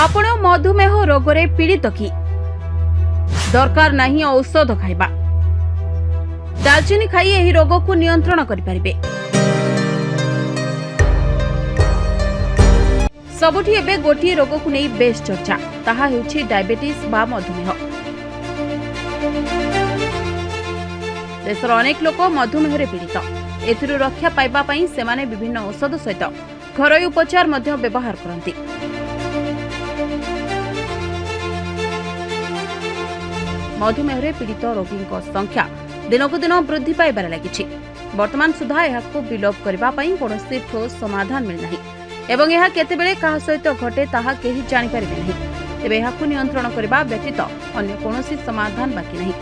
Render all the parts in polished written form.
आपण मधुमेह रोगरे पीड़ित कि दरकार नहीं औषध खाइबा। दालचीनी खाई एही रोग को नियंत्रण करि परिबे। सबुठी एबे गोटिए रोग को नहीं बेस चर्चा, ताहा हेउछि डायबिटीज बा मधुमेह। देशर अनेक लोक मधुमेह रे पीड़ित। एथिरु रक्षा पाइबा पई सेमाने विभिन्न औषध सहित घरोई उपचार मध्य व्यवहार करंती। मधुमेह रे पीड़ित रोगी संख्या दिनकु दिन वृद्धि पाइबार लागिछि। वर्तमान सुधा एहाको विलोप करबा पई कोनोसी ठोस समाधान मिल नाही एवं एहा केतेबेले काहा सहित घटे ताहा केही जानि परिबे नाही। तेबे एहाको नियंत्रण करबा व्यतीत अन्य कोनोसी समाधान बाकी नाही।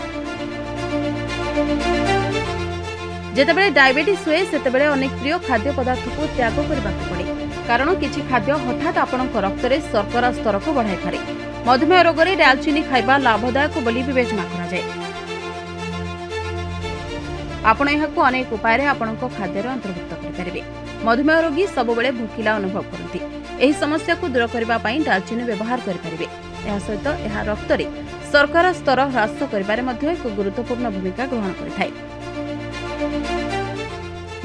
जेतेबेले डायबिटीज हुए सेतेबेले अनेक प्रिय खाद्य पदार्थ को त्याग करबाक पड़े, कारण किछि खाद्य हठात आपणक रक्त रे शर्करा स्तर को बढ़ाई पारे। मधुमेह रोग रे दालचीनी खाइबा लाभदायक बोली विवेचना करा जाय। आपण एहाको अनेक उपाय रे आपणक खाद्य रे अंतर्भुक्त करि परिबे। मधुमेह रोगी सबबेले भूखिला अनुभव करती। एही समस्या को दूर करबा पई दालचीनी व्यवहार करि परिबे। एहा सहित एहा रक्त रे शर्करा स्तर ह्रास करिबारे मध्ये एक गुरुत्वपूर्ण भूमिका ग्रहण करिथाय।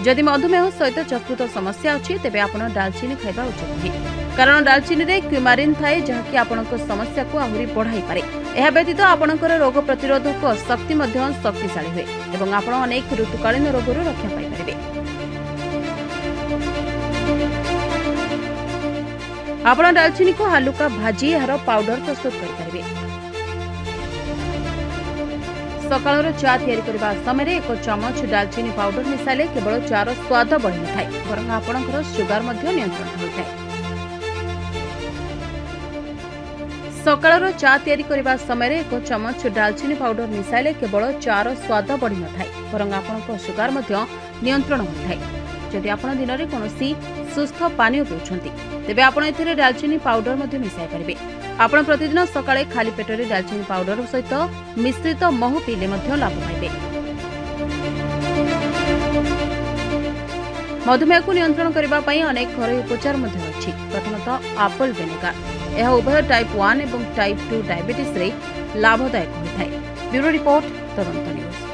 जदि मधुमेह सहित चकृत समस्या अछि तेबे आपण दालचीनी खाइबा उचित नही, कारण दालचीनी रे क्यूमारिन थाए जहाकि आपणक समस्या को आहुरी बढ़ाई पारे। एहा व्यतीत आपणकर रोग प्रतिरोधक शक्ति मध्ये शक्तिशाली हुए एवं आपण अनेक ऋतुकालीन रोगरू रक्षा पाई परिबे। आपण दालचीनी को हालुका भाजी एहार पाउडर प्रस्तुत करि परिबे। सकाळर चा तैयारी करबा समय एक चमच दालचीनी पाउडर मिसाले केवल चार स्वाद बढ़ी न थाए, बरं आपणकर सुगर मध्ये नियंत्रण होइथाय। सकाळर चा तैयारी करबा समय एक चमच दालचीनी पाउडर मिसाले केवल चार स्वाद बढ़ी न थाए, बरं आपणकर सुगर मध्ये नियंत्रण होइथाय। जदि आपण दिन रे कोनोसी सुस्थ पानी पिउछंती तेबे आपण एथिरे दालचीनी पाउडर मध्ये मिसाई परिबे। आपण प्रतिदिन सकाळे खाली पेटरे दालचीनी पाउडर सहित मिश्रित महू पीले मध्ये लाभ पाइबे। मधुमेह को नियंत्रण करबा पई अनेक घरोई उपचार मध्ये अछि। प्रथमतः एप्पल विनेगर। यह उभय टाइप 1 एवं टाइप 2 डायबिटीज रे लाभदायक होइथाय। ब्यूरो रिपोर्ट तदंत न्यूज।